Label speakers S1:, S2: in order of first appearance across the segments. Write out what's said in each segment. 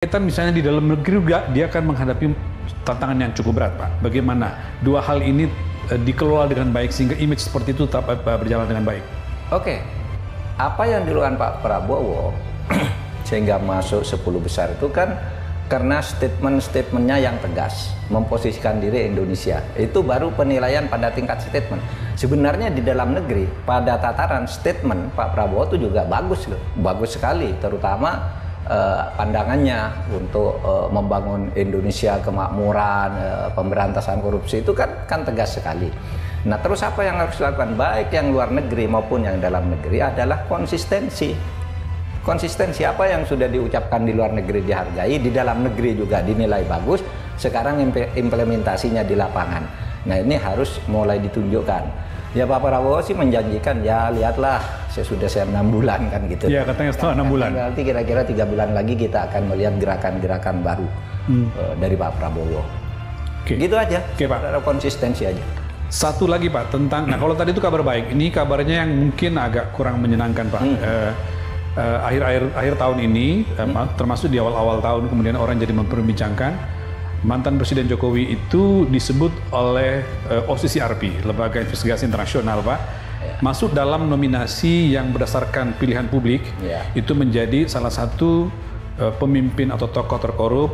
S1: Kita misalnya di dalam negeri juga dia akan menghadapi tantangan yang cukup berat, Pak. Bagaimana dua hal ini dikelola dengan baik sehingga image seperti itu tetap berjalan dengan baik?
S2: Oke, apa yang dilakukan Pak Prabowo sehingga masuk 10 besar itu kan karena statement-statementnya yang tegas, memposisikan diri Indonesia. Itu baru penilaian pada tingkat statement. Sebenarnya di dalam negeri, pada tataran statement Pak Prabowo itu juga bagus loh, bagus sekali, terutama pandangannya untuk membangun Indonesia kemakmuran, pemberantasan korupsi itu kan tegas sekali. Nah, terus apa yang harus dilakukan baik yang luar negeri maupun yang dalam negeri adalah konsistensi. Konsistensi apa yang sudah diucapkan di luar negeri dihargai, di dalam negeri juga dinilai bagus, sekarang implementasinya di lapangan. Nah, ini harus mulai ditunjukkan. Ya, Pak Prabowo sih menjanjikan, ya lihatlah sesudah 6 bulan kan gitu.
S1: Ya, katanya setelah 6 bulan.
S2: Nanti kira-kira 3 bulan lagi kita akan melihat gerakan-gerakan baru dari Pak Prabowo.
S1: Oke.
S2: Gitu aja.
S1: Oke, Pak.
S2: Konsistensi aja.
S1: Satu lagi, Pak, tentang, nah kalau tadi itu kabar baik, ini kabarnya yang mungkin agak kurang menyenangkan, Pak. Akhir tahun ini, termasuk di awal-awal tahun, kemudian orang jadi memperbincangkan mantan Presiden Jokowi itu disebut oleh OCCRP, Lembaga Investigasi Internasional, Pak, masuk dalam nominasi yang berdasarkan pilihan publik, itu menjadi salah satu pemimpin atau tokoh terkorup,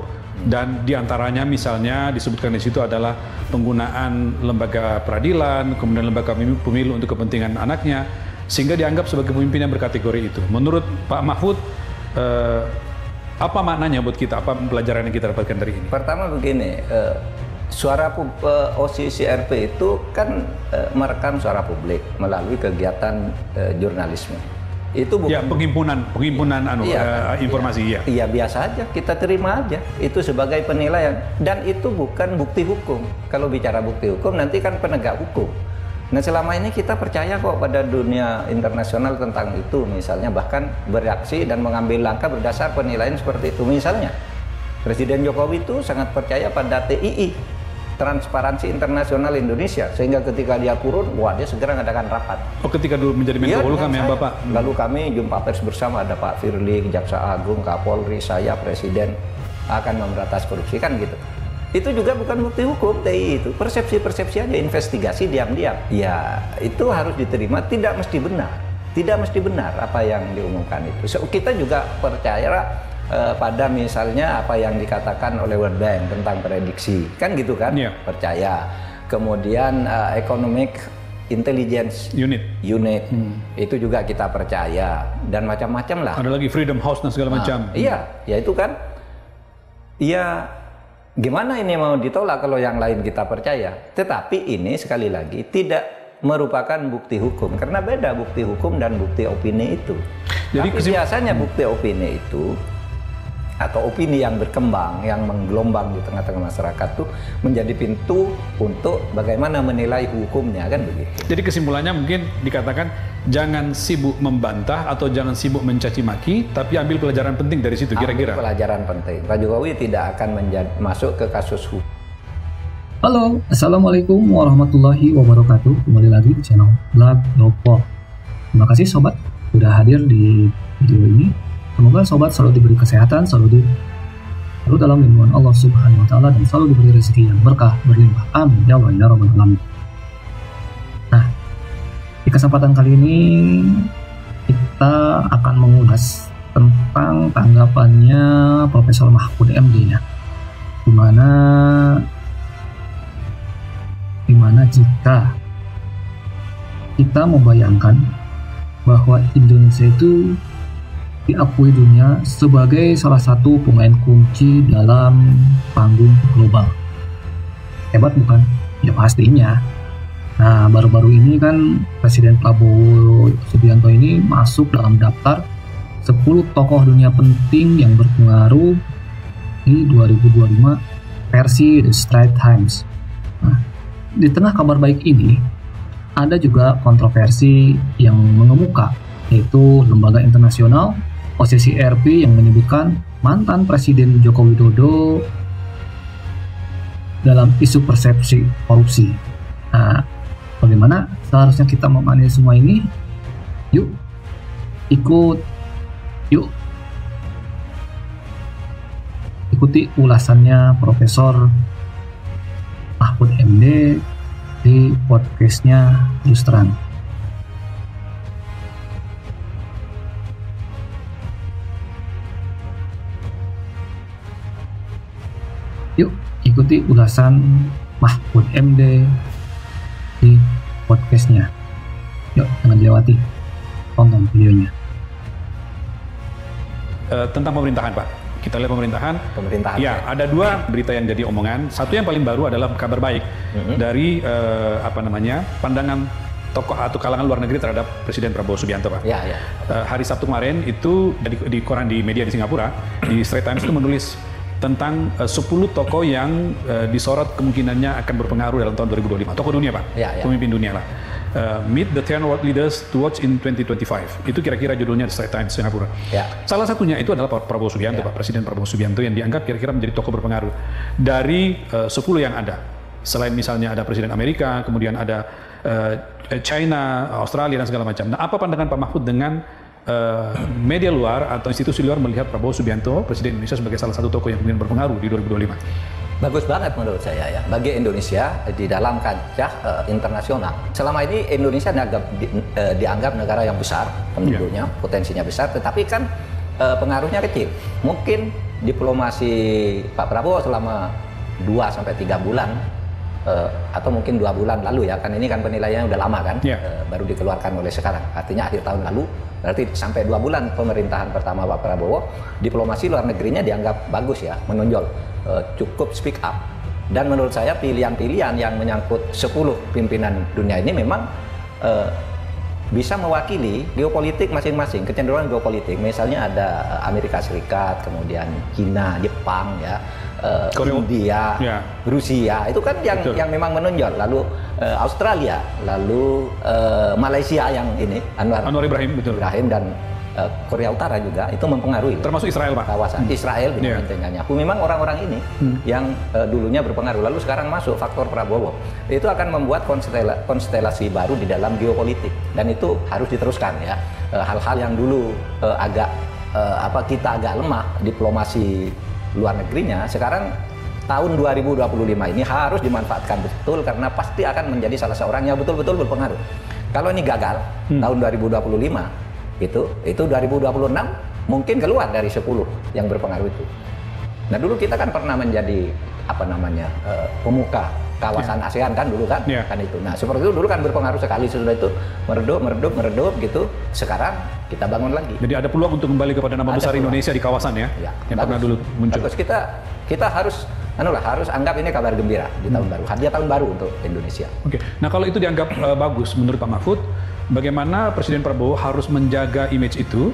S1: dan diantaranya misalnya disebutkan di situ adalah penggunaan lembaga peradilan, kemudian lembaga pemilu untuk kepentingan anaknya, sehingga dianggap sebagai pemimpin yang berkategori itu. Menurut Pak Mahfud, apa maknanya buat kita? Apa pelajaran yang kita dapatkan dari ini?
S2: Pertama begini, suara OCCRP itu kan merekam suara publik melalui kegiatan jurnalisme. Itu bukan,
S1: ya, penghimpunan informasi.
S2: Iya, biasa aja, kita terima aja. Itu sebagai penilaian, dan itu bukan bukti hukum. Kalau bicara bukti hukum, nanti kan penegak hukum. Nah, selama ini kita percaya kok pada dunia internasional tentang itu, misalnya bahkan bereaksi dan mengambil langkah berdasar penilaian seperti itu. Misalnya, Presiden Jokowi itu sangat percaya pada TII, Transparansi Internasional Indonesia, sehingga ketika dia turun, wah, dia segera mengadakan rapat.
S1: Oh, ketika dulu menjadi Menko Polhukam ya, Bapak?
S2: Lalu kami jumpa pers bersama, ada Pak Firly, Jaksa Agung, Kapolri, saya, Presiden akan memberantas korupsi, kan gitu. Itu juga bukan bukti hukum, TI itu persepsi-persepsi aja, investigasi diam-diam. Ya, itu harus diterima, tidak mesti benar apa yang diumumkan itu. Kita juga percaya pada misalnya apa yang dikatakan oleh World Bank tentang prediksi, kan gitu kan? Yeah. Percaya. Kemudian Economic Intelligence Unit itu juga kita percaya, dan macam-macam lah.
S1: Ada lagi Freedom House dan segala macam.
S2: Iya, ya itu kan. Iya. Gimana ini mau ditolak kalau yang lain kita percaya? Tetapi ini sekali lagi tidak merupakan bukti hukum, karena beda bukti hukum dan bukti opini itu. Jadi biasanya bukti opini itu, atau opini yang berkembang, yang menggelombang di tengah-tengah masyarakat tuh menjadi pintu untuk bagaimana menilai hukumnya, kan begitu.
S1: Jadi kesimpulannya mungkin dikatakan jangan sibuk membantah atau jangan sibuk mencaci maki, tapi ambil pelajaran penting dari situ kira-kira.
S2: Ambil pelajaran penting. Pak Jokowi tidak akan masuk ke kasus hukum.
S3: Halo, Assalamualaikum warahmatullahi wabarakatuh. Kembali lagi di channel Lag Lopo. Terima kasih sobat sudah hadir di video ini. Semoga sobat selalu diberi kesehatan, selalu dalam lindungan Allah Subhanahu wa Ta'ala, dan selalu diberi rezeki yang berkah berlimpah. Amin ya Allah ya Rabbal Alamin. Nah, di kesempatan kali ini kita akan mengulas tentang tanggapannya Profesor Mahfud MD ya. Dimana jika kita membayangkan bahwa Indonesia itu diakui dunia sebagai salah satu pemain kunci dalam panggung global. Hebat bukan? Ya pastinya. Nah, baru-baru ini kan Presiden Prabowo Subianto ini masuk dalam daftar 10 tokoh dunia penting yang berpengaruh di 2025 versi The Straits Times. Nah, di tengah kabar baik ini, ada juga kontroversi yang mengemuka, yaitu lembaga internasional OCCRP yang menyebutkan mantan Presiden Joko Widodo dalam isu persepsi korupsi. Nah, bagaimana seharusnya kita memahami semua ini? Yuk ikuti ulasannya Profesor Mahfud MD di podcastnya Terus Terang. Yuk ikuti ulasan Mahfud MD di podcastnya. Yuk jangan dilewati, tonton videonya.
S1: Tentang pemerintahan, Pak. Kita lihat pemerintahan. Ya, ada dua berita yang jadi omongan. Satu yang paling baru adalah kabar baik dari pandangan tokoh atau kalangan luar negeri terhadap Presiden Prabowo Subianto, Pak.
S2: Ya, ya.
S1: Hari Sabtu kemarin itu di koran di media di Singapura, di Straits Times itu menulis tentang 10 tokoh yang disorot kemungkinannya akan berpengaruh dalam tahun 2025. Tokoh dunia, Pak.
S2: Ya, ya.
S1: Pemimpin dunia lah. Meet the 10 world leaders to watch in 2025. Itu kira-kira judulnya di Straits Times Singapura.
S2: Ya.
S1: Salah satunya itu adalah Pak Prabowo Subianto,
S2: Ya.
S1: Pak Presiden Prabowo Subianto yang dianggap kira-kira menjadi tokoh berpengaruh dari 10 yang ada. Selain misalnya ada Presiden Amerika, kemudian ada China, Australia dan segala macam. Nah, apa pandangan Pak Mahfud dengan media luar atau institusi luar melihat Prabowo Subianto, Presiden Indonesia sebagai salah satu tokoh yang kemudian berpengaruh di 2025?
S2: Bagus banget menurut saya ya, bagi Indonesia di dalam kancah internasional. Selama ini Indonesia dianggap negara yang besar, penduduknya, potensinya besar, tetapi kan pengaruhnya kecil. Mungkin diplomasi Pak Prabowo selama 2-3 bulan, atau mungkin 2 bulan lalu ya, kan ini kan penilaiannya udah lama kan, baru dikeluarkan oleh sekarang, artinya akhir tahun lalu, berarti sampai 2 bulan pemerintahan pertama Pak Prabowo, diplomasi luar negerinya dianggap bagus ya, menonjol, cukup speak up. Dan menurut saya pilihan-pilihan yang menyangkut 10 pimpinan dunia ini memang bisa mewakili geopolitik masing-masing, kecenderungan geopolitik. Misalnya ada Amerika Serikat, kemudian China, Jepang ya, India, Rusia, itu kan yang memang menonjol. Lalu Australia, lalu Malaysia yang ini Anwar Ibrahim, dan Korea Utara juga itu mempengaruhi.
S1: Termasuk Israel, Pak.
S2: Kawasan Israel dengan pentingnya. Memang orang-orang ini yang dulunya berpengaruh, lalu sekarang masuk faktor Prabowo, itu akan membuat konstelasi baru di dalam geopolitik, dan itu harus diteruskan ya. Hal-hal yang dulu kita agak lemah diplomasi luar negerinya, sekarang tahun 2025 ini harus dimanfaatkan betul, karena pasti akan menjadi salah seorang yang betul-betul berpengaruh. Kalau ini gagal tahun 2025 itu 2026 mungkin keluar dari 10 yang berpengaruh itu. Nah, dulu kita kan pernah menjadi pemuka kawasan ASEAN kan dulu kan, kan itu. Nah, seperti itu dulu kan berpengaruh sekali, sesudah itu meredup gitu. Sekarang kita bangun lagi.
S1: Jadi ada peluang untuk kembali kepada nama besar Indonesia di kawasan ya, yang pernah dulu muncul.
S2: Terus kita harus anggap ini kabar gembira di tahun baru, hadiah tahun baru untuk Indonesia.
S1: Oke. Nah, kalau itu dianggap bagus menurut Pak Mahfud, bagaimana Presiden Prabowo harus menjaga image itu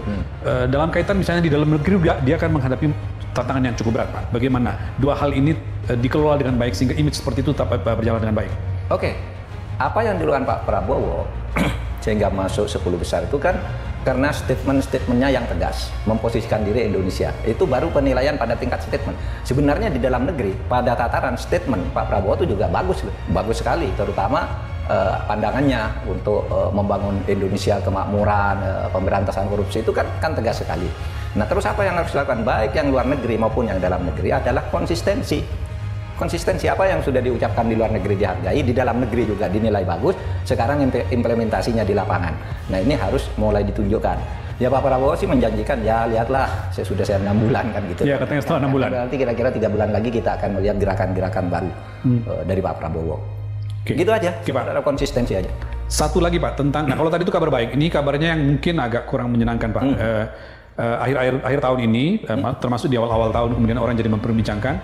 S1: dalam kaitan misalnya di dalam negeri juga dia akan menghadapi tantangan yang cukup berat, Pak. Bagaimana dua hal ini dikelola dengan baik sehingga image seperti itu tetap berjalan dengan baik?
S2: Oke. Apa yang dilakukan Pak Prabowo sehingga masuk 10 besar itu kan karena statement-statementnya yang tegas, memposisikan diri Indonesia. Itu baru penilaian pada tingkat statement. Sebenarnya di dalam negeri pada tataran statement Pak Prabowo itu juga bagus sekali, terutama pandangannya untuk membangun Indonesia kemakmuran, pemberantasan korupsi itu kan tegas sekali. Nah, terus apa yang harus dilakukan baik yang luar negeri maupun yang dalam negeri adalah konsistensi. Konsistensi apa yang sudah diucapkan di luar negeri dihargai, di dalam negeri juga dinilai bagus, sekarang implementasinya di lapangan. Nah, ini harus mulai ditunjukkan. Ya, Pak Prabowo sih menjanjikan, ya lihatlah sudah 6 bulan kan gitu.
S1: Ya, katanya setelah 6 bulan.
S2: Berarti kira-kira 3 bulan lagi kita akan melihat gerakan-gerakan baru dari Pak Prabowo. Gitu aja, Pak. Konsistensi aja.
S1: Satu lagi, Pak, tentang, nah kalau tadi itu kabar baik, ini kabarnya yang mungkin agak kurang menyenangkan, Pak. Akhir tahun ini, termasuk di awal-awal tahun, kemudian orang jadi memperbincangkan,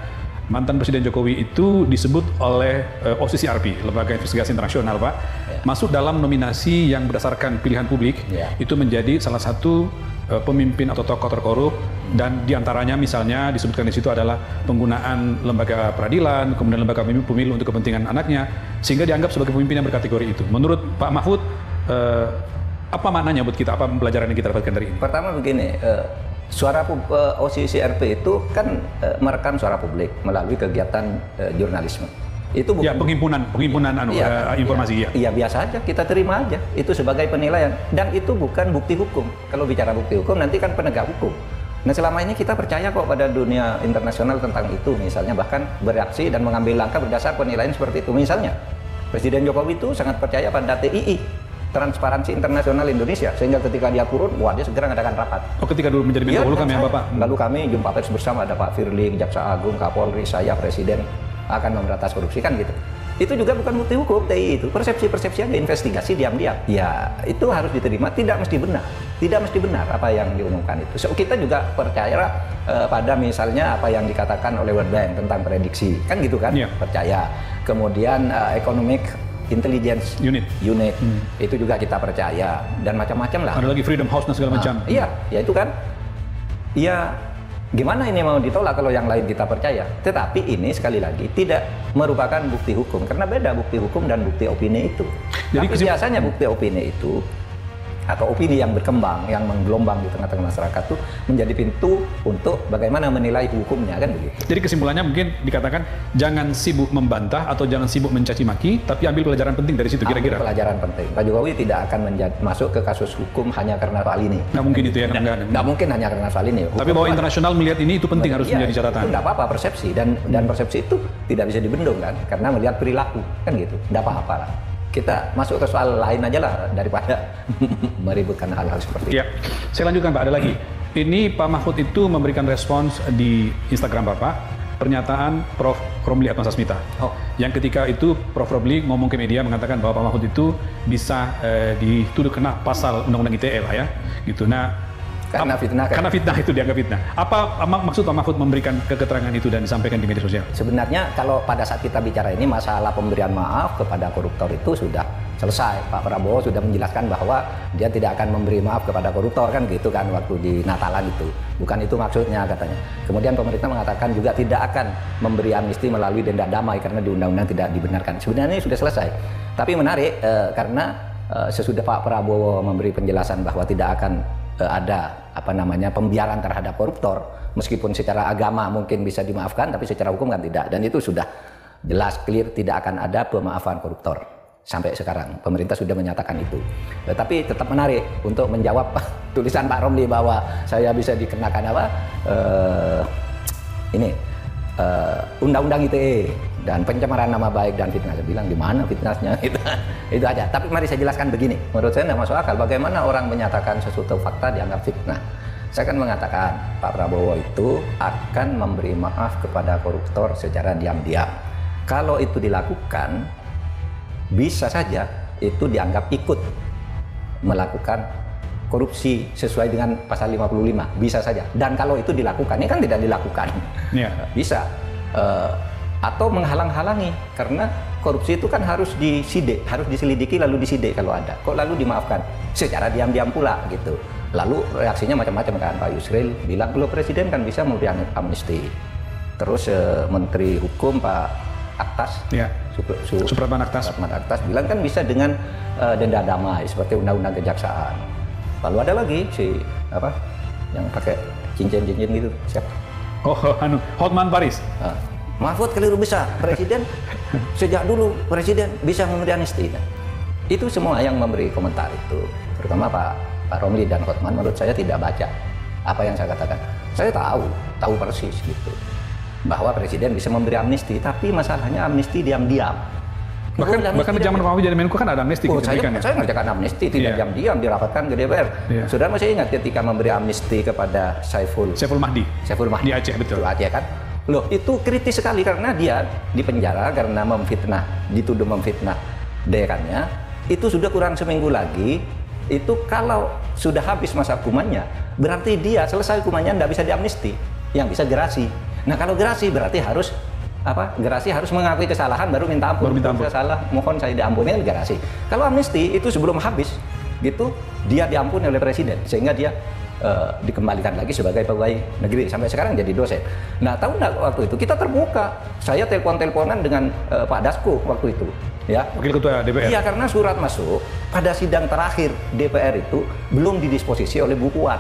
S1: mantan Presiden Jokowi itu disebut oleh OCCRP, Lembaga Investigasi Internasional, Pak, masuk dalam nominasi yang berdasarkan pilihan publik, itu menjadi salah satu pemimpin atau tokoh terkorup, dan diantaranya misalnya disebutkan di situ adalah penggunaan lembaga peradilan, kemudian lembaga pemilu untuk kepentingan anaknya, sehingga dianggap sebagai pemimpin yang berkategori itu. Menurut Pak Mahfud, apa maknanya buat kita, apa pelajaran yang kita dapatkan dari ini?
S2: Pertama begini, suara OCCRP itu kan merekam suara publik melalui kegiatan jurnalisme. Itu bukan
S1: pengimpunan informasi.
S2: Iya, biasa aja, kita terima aja. Itu sebagai penilaian, dan itu bukan bukti hukum. Kalau bicara bukti hukum nanti kan penegak hukum Nah selama ini kita percaya kok pada dunia internasional tentang itu, misalnya bahkan bereaksi dan mengambil langkah berdasar penilaian seperti itu. Misalnya Presiden Jokowi itu sangat percaya pada TII, Transparansi Internasional Indonesia, sehingga ketika dia turun, wah dia segera mengadakan rapat.
S1: Oh, ketika dulu menjadi Menko Polhukam ya Bapak?
S2: Lalu kami jumpa pers bersama, ada Pak Firly, Jaksa Agung, Kapolri, saya, Presiden akan memberantas korupsi, kan gitu. Itu juga bukan bukti hukum, TII itu persepsi-persepsi aja, investigasi diam-diam. Ya itu harus diterima, tidak mesti benar apa yang diumumkan itu. So, kita juga percaya pada misalnya apa yang dikatakan oleh World Bank tentang prediksi, kan gitu kan? Yeah. Percaya. Kemudian Economic Intelligence Unit itu juga kita percaya, dan macam-macam lah.
S1: Ada lagi Freedom House dan segala macam.
S2: Iya, ya itu kan. Ya gimana ini mau ditolak kalau yang lain kita percaya? Tetapi ini sekali lagi tidak merupakan bukti hukum, karena beda bukti hukum dan bukti opini itu. Jadi tapi biasanya bukti opini itu atau opini yang berkembang, yang menggelombang di tengah-tengah masyarakat itu menjadi pintu untuk bagaimana menilai hukumnya, kan begitu.
S1: Jadi kesimpulannya mungkin dikatakan jangan sibuk membantah atau jangan sibuk mencaci maki, tapi ambil pelajaran penting dari situ kira-kira.
S2: Ambil pelajaran penting. Pak Jokowi tidak akan masuk ke kasus hukum hanya karena soal ini.
S1: Nggak mungkin itu ya.
S2: Nggak mungkin hanya karena soal ini.
S1: Tapi bahwa internasional melihat ini itu penting, harus menjadi catatan.
S2: Itu nggak apa-apa, persepsi, dan persepsi itu tidak bisa dibendung kan, karena melihat perilaku, kan gitu. Nggak apa-apa lah. Kita masuk ke soal lain aja lah daripada meributkan hal-hal seperti itu.
S1: Ya, saya lanjutkan Pak, ada lagi. Ini Pak Mahfud itu memberikan respons di Instagram Bapak, pernyataan Prof. Romli Atmasasmita. Yang ketika itu Prof. Romli ngomong ke media mengatakan bahwa Pak Mahfud itu bisa dituduh kena pasal Undang-Undang ITE lah ya. Gitu. Nah, karena fitnah itu dianggap fitnah. Apa maksud Pak Mahfud memberikan keterangan itu dan disampaikan di media sosial?
S2: Sebenarnya kalau pada saat kita bicara ini masalah pemberian maaf kepada koruptor itu sudah selesai. Pak Prabowo sudah menjelaskan bahwa dia tidak akan memberi maaf kepada koruptor, kan gitu kan waktu di Natalan itu. Bukan itu maksudnya katanya. Kemudian pemerintah mengatakan juga tidak akan memberi amnesti melalui denda damai karena di undang-undang tidak dibenarkan. Sebenarnya ini sudah selesai. Tapi menarik karena sesudah Pak Prabowo memberi penjelasan bahwa tidak akan ada pembiaran terhadap koruptor, meskipun secara agama mungkin bisa dimaafkan, tapi secara hukum kan tidak, dan itu sudah jelas clear tidak akan ada pemaafan koruptor sampai sekarang. Pemerintah sudah menyatakan itu. Tapi tetap menarik untuk menjawab tulisan Pak Romli bahwa saya bisa dikenakan undang-undang ITE dan pencemaran nama baik dan fitnah. Saya bilang di mana fitnahnya itu aja. Tapi mari saya jelaskan begini. Menurut saya tidak masuk akal bagaimana orang menyatakan sesuatu fakta dianggap fitnah. Saya akan mengatakan Pak Prabowo itu akan memberi maaf kepada koruptor secara diam-diam. Kalau itu dilakukan, bisa saja itu dianggap ikut melakukan korupsi sesuai dengan pasal 55, bisa saja. Dan kalau itu dilakukan, ini kan tidak dilakukan, bisa. Atau menghalang-halangi, karena korupsi itu kan harus disidik, harus diselidiki lalu disidik kalau ada. Kok lalu dimaafkan secara diam-diam pula gitu. Lalu reaksinya macam-macam kan. Pak Yusril bilang kalau presiden kan bisa memberi amnesti. Terus Menteri Hukum Pak Aktas,
S1: Supratman Aktas
S2: bilang kan bisa dengan denda damai seperti undang-undang kejaksaan. Lalu ada lagi yang pakai cincin-cincin gitu, siapa?
S1: Hotman Paris.
S2: Mahfud keliru besar, presiden sejak dulu presiden bisa memberi amnesti. Itu semua yang memberi komentar itu, terutama Pak Romli dan Hotman, menurut saya tidak baca apa yang saya katakan. Saya tahu persis gitu bahwa presiden bisa memberi amnesti, tapi masalahnya amnesti diam-diam.
S1: Bahkan di zaman Pak Mahfud jadi Menko kan ada amnesti.
S2: Saya ngerjakan amnesti tidak diam-diam, dirapatkan ke DPR. Saudara masih ingat ketika memberi amnesti kepada Saiful Mahdi
S1: di Aceh, betul.
S2: Aceh kan? Loh, itu kritis sekali karena dia dipenjara karena dituduh memfitnah daerahnya. Itu sudah kurang seminggu lagi. Itu kalau sudah habis masa hukumannya, berarti dia selesai hukumannya tidak bisa diamnesti. Yang bisa gerasi. Nah, kalau gerasi berarti harus gerasi harus mengakui kesalahan baru minta ampun. Saya salah, mohon saya diampuni, kan gerasi. Kalau amnesti itu sebelum habis gitu dia diampuni oleh presiden sehingga dia dikembalikan lagi sebagai pegawai negeri, sampai sekarang jadi dosen. Nah, tahu nggak waktu itu kita terbuka, saya telepon-teleponan dengan Pak Dasko waktu itu, ya.
S1: Wakil Ketua DPR.
S2: Iya, karena surat masuk pada sidang terakhir DPR itu belum didisposisi oleh Bu Puan.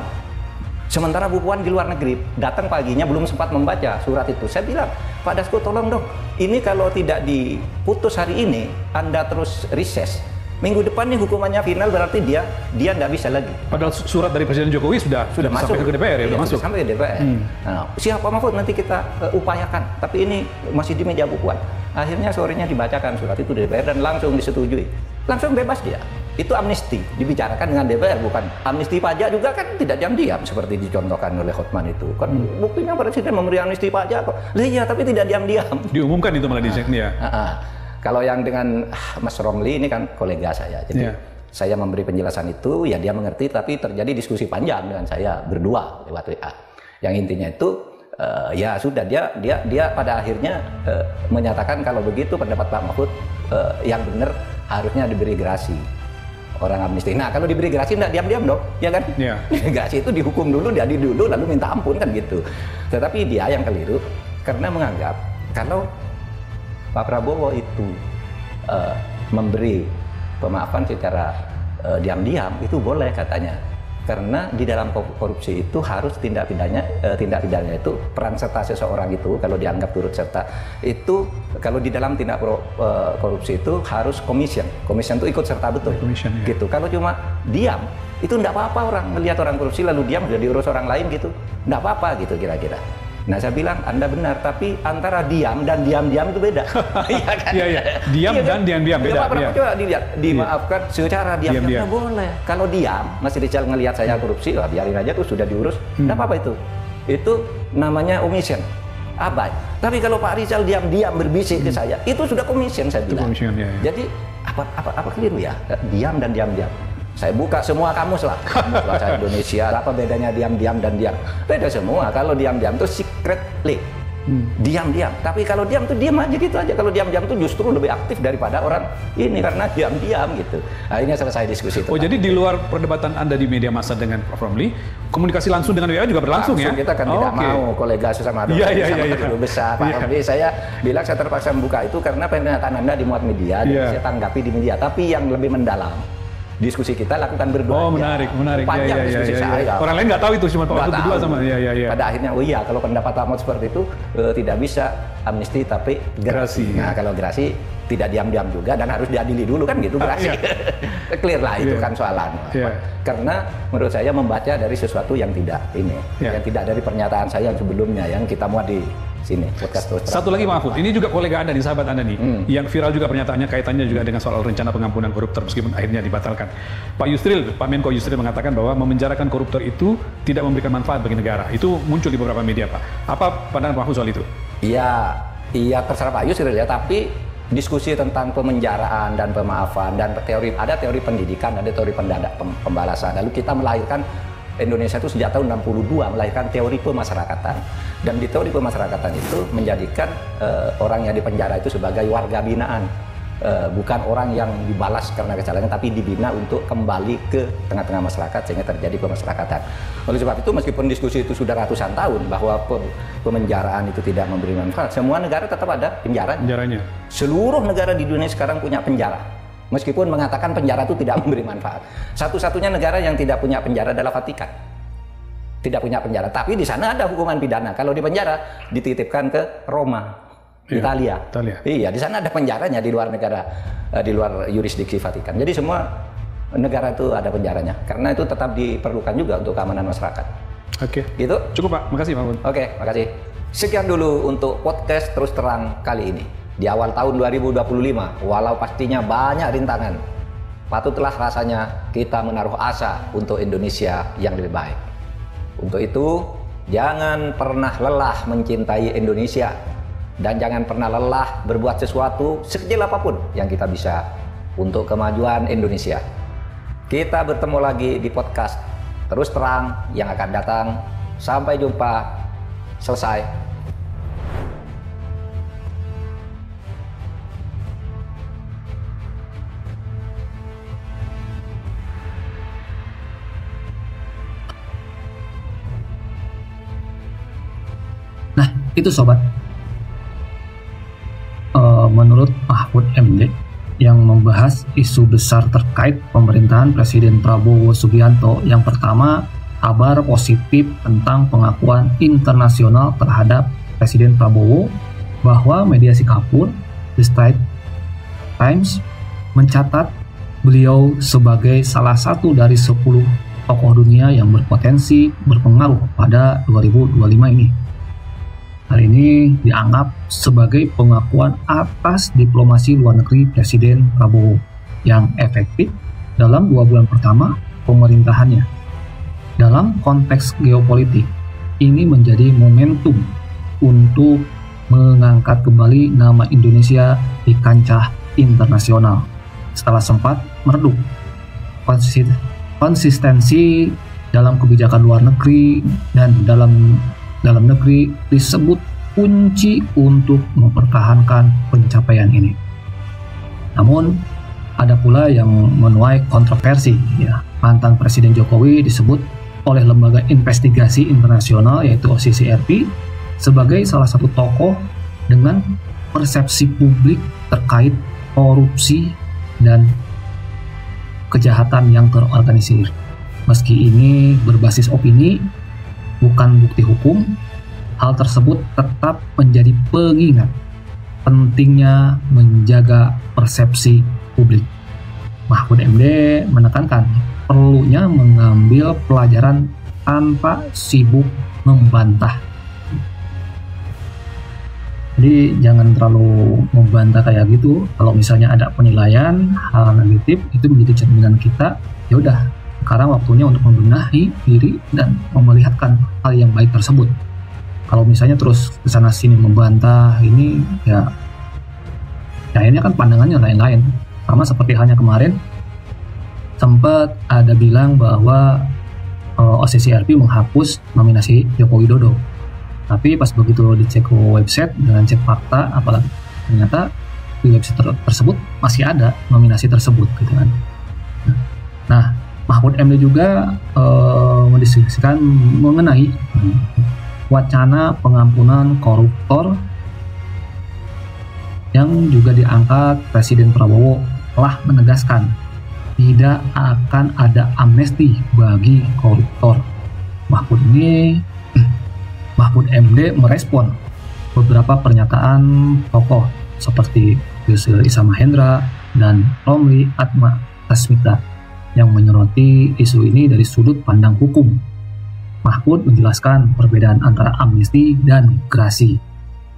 S2: Sementara Bu Puan di luar negeri, datang paginya belum sempat membaca surat itu. Saya bilang, Pak Dasko tolong dong, ini kalau tidak diputus hari ini, Anda terus reses, Minggu depan nih hukumannya final, berarti dia nggak bisa lagi.
S1: Padahal surat dari Presiden Jokowi sudah masuk
S2: sampai
S1: ke DPR ya, sudah masuk.
S2: Sampai ke DPR. Nah, siapa Mahfud nanti kita upayakan, tapi ini masih di meja bukuan. Akhirnya sorenya dibacakan surat itu di DPR dan langsung disetujui. Langsung bebas dia. Itu amnesti, dibicarakan dengan DPR, bukan amnesti pajak juga kan tidak diam-diam seperti dicontohkan oleh Hotman itu. Kan buktinya Presiden memberi amnesti pajak kok. Lah iya, tapi tidak diam-diam.
S1: Diumumkan itu malah di ya.
S2: Kalau yang dengan Mas Romli ini kan kolega saya, jadi saya memberi penjelasan itu, ya dia mengerti, tapi terjadi diskusi panjang dengan saya berdua lewat WA. Yang intinya itu, ya sudah dia pada akhirnya menyatakan kalau begitu pendapat Pak Mahfud yang benar harusnya diberi gerasi orang amnesti. Nah kalau diberi gerasi tidak diam-diam dong, ya kan? Gerasi itu dihukum dulu, diadili dulu, lalu minta ampun kan gitu. Tetapi dia yang keliru karena menganggap kalau Pak Prabowo itu memberi pemaafan secara diam-diam itu boleh katanya, karena di dalam korupsi itu harus tindak pidananya itu peran serta seseorang itu kalau dianggap turut serta itu, kalau di dalam tindak korupsi itu harus komision itu ikut serta betul gitu. Kalau cuma diam itu enggak apa-apa, orang melihat orang korupsi lalu diam sudah diurus orang lain gitu, enggak apa-apa gitu kira-kira. Nah saya bilang Anda benar, tapi antara diam dan diam-diam itu beda. Iya kan? Iya. Diam dan diam-diam beda. Pak coba dilihat, dimaafkan secara diam-diam boleh. Kalau diam, Mas Rizal ngelihat saya korupsi, wah biarin aja tuh sudah diurus, nggak apa-apa itu. Itu namanya omission, abai. Tapi kalau Pak Rizal diam-diam berbisik ke saya, itu sudah commission saya bilang. Jadi apa keliru ya? Diam dan diam-diam. Saya buka semua kamus lah, kamus bahasa Indonesia, apa bedanya diam-diam dan diam? Beda semua. Kalau diam-diam itu secretly, diam-diam. Tapi kalau diam tuh diam aja gitu aja. Kalau diam-diam tuh justru lebih aktif daripada orang ini karena diam-diam gitu. Akhirnya selesai diskusi itu.
S1: Oh jadi di luar perdebatan Anda di media massa dengan Prof. Romli, komunikasi langsung dengan WA juga berlangsung ya?
S2: Kita kan tidak mau kolega sesama guru besar. Pak Romli, saya bilang saya terpaksa membuka itu karena pernyataan Anda dimuat media, jadi saya tanggapi di media. Tapi yang lebih mendalam, diskusi kita lakukan berdua.
S1: Oh menarik.
S2: Panjang diskusi saya.
S1: Orang lain nggak tahu itu, cuma Pak Mahfud berdua sama.
S2: Pada akhirnya, oh iya kalau pendapat Pak Mahfud seperti itu tidak bisa amnesti tapi gerasi. Nah kalau gerasi tidak diam-diam juga dan harus diadili dulu kan gitu gerasi. Clear lah itu kan soalan. Karena menurut saya membaca dari sesuatu yang tidak yang tidak dari pernyataan saya yang sebelumnya yang kita muat di sini podcast terus.
S1: Satu lagi Mahfud, ini juga kolega Anda nih, sahabat Anda nih, yang viral juga pernyataannya kaitannya juga dengan soal rencana pengampunan koruptor meskipun akhirnya dibatalkan. Pak Menko Yusril mengatakan bahwa memenjarakan koruptor itu tidak memberikan manfaat bagi negara. Itu muncul di beberapa media, Pak. Apa pandangan Pak Mahfud soal itu?
S2: Iya terserah Pak Yusril ya, tapi diskusi tentang pemenjaraan dan pemaafan dan ada teori pendidikan, ada teori pembalasan. Lalu kita melahirkan Indonesia itu sejak tahun 62 melahirkan teori pemasyarakatan, dan di teori pemasyarakatan itu menjadikan orang yang dipenjara itu sebagai warga binaan, bukan orang yang dibalas karena kesalahannya, tapi dibina untuk kembali ke tengah-tengah masyarakat sehingga terjadi pemasyarakatan. Oleh sebab itu meskipun diskusi itu sudah ratusan tahun bahwa pemenjaraan itu tidak memberi manfaat, semua negara tetap ada penjaranya. Seluruh negara di dunia sekarang punya penjara. Meskipun mengatakan penjara itu tidak memberi manfaat. Satu-satunya negara yang tidak punya penjara adalah Vatikan. Tidak punya penjara, tapi di sana ada hukuman pidana. Kalau di penjara dititipkan ke Roma, Italia. Iya, di sana ada penjaranya di luar negara, di luar yurisdiksi Vatikan. Jadi semua negara itu ada penjaranya. Karena itu tetap diperlukan juga untuk keamanan masyarakat.
S1: Oke.
S2: Gitu?
S1: Cukup Pak, makasih Pak.
S2: Oke, makasih. Sekian dulu untuk podcast Terus Terang kali ini. Di awal tahun 2025, walau pastinya banyak rintangan, patutlah rasanya kita menaruh asa untuk Indonesia yang lebih baik. Untuk itu, jangan pernah lelah mencintai Indonesia, dan jangan pernah lelah berbuat sesuatu sekecil apapun yang kita bisa untuk kemajuan Indonesia. Kita bertemu lagi di podcast Terus Terang yang akan datang. Sampai jumpa. Selesai.
S3: Nah, itu sobat. Menurut Mahfud MD yang membahas isu besar terkait pemerintahan Presiden Prabowo Subianto, yang pertama, kabar positif tentang pengakuan internasional terhadap Presiden Prabowo bahwa media Singapura, The Straits Times, mencatat beliau sebagai salah satu dari 10 tokoh dunia yang berpotensi berpengaruh pada 2025 ini. Hal ini dianggap sebagai pengakuan atas diplomasi luar negeri Presiden Prabowo yang efektif dalam 2 bulan pertama pemerintahannya. Dalam konteks geopolitik, ini menjadi momentum untuk mengangkat kembali nama Indonesia di kancah internasional setelah sempat meredup. Konsistensi dalam kebijakan luar negeri dan dalam negeri disebut kunci untuk mempertahankan pencapaian ini. Namun ada pula yang menuai kontroversi. Ya, mantan Presiden Jokowi disebut oleh lembaga investigasi internasional yaitu OCCRP sebagai salah satu tokoh dengan persepsi publik terkait korupsi dan kejahatan yang terorganisir. Meski ini berbasis opini, bukan bukti hukum, hal tersebut tetap menjadi pengingat pentingnya menjaga persepsi publik. Mahfud MD menekankan perlunya mengambil pelajaran tanpa sibuk membantah. Jadi jangan terlalu membantah kayak gitu. Kalau misalnya ada penilaian hal negatif itu menjadi cerminan kita, ya udah sekarang waktunya untuk membenahi diri dan memelihatkan hal yang baik tersebut. Kalau misalnya terus kesana sini membantah ini ya ini kan pandangannya lain-lain. Sama seperti halnya kemarin sempat ada bilang bahwa OCCRP menghapus nominasi Joko Widodo. Tapi pas begitu dicek ke website dengan cek fakta, apalagi ternyata di website tersebut masih ada nominasi tersebut gitu kan. Nah, Mahfud MD juga mendiskusikan mengenai wacana pengampunan koruptor yang juga diangkat Presiden Prabowo telah menegaskan tidak akan ada amnesti bagi koruptor. Mahfud MD merespon beberapa pernyataan tokoh seperti Yusril Issa Mahendra dan Romli Atma Tasmita yang menyoroti isu ini dari sudut pandang hukum. Mahfud menjelaskan perbedaan antara amnesti dan gerasi,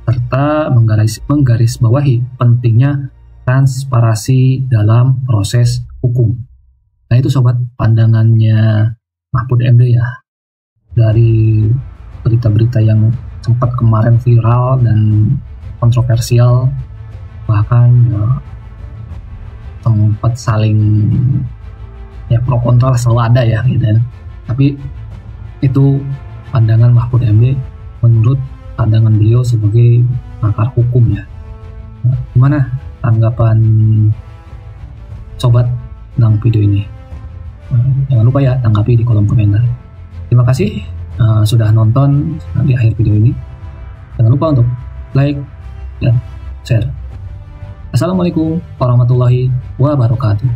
S3: serta menggarisbawahi pentingnya transparansi dalam proses hukum. Nah itu sobat pandangannya Mahfud MD ya, dari berita-berita yang sempat kemarin viral dan kontroversial, bahkan sempat saling pro kontra selalu ada ya gitu ya. Tapi itu pandangan Mahfud MD menurut pandangan beliau sebagai pakar hukum ya. Nah, gimana tanggapan sobat tentang video ini? Jangan lupa ya tanggapi di kolom komentar. Terima kasih sudah nonton di akhir video ini. Jangan lupa untuk like dan share. Assalamualaikum warahmatullahi wabarakatuh.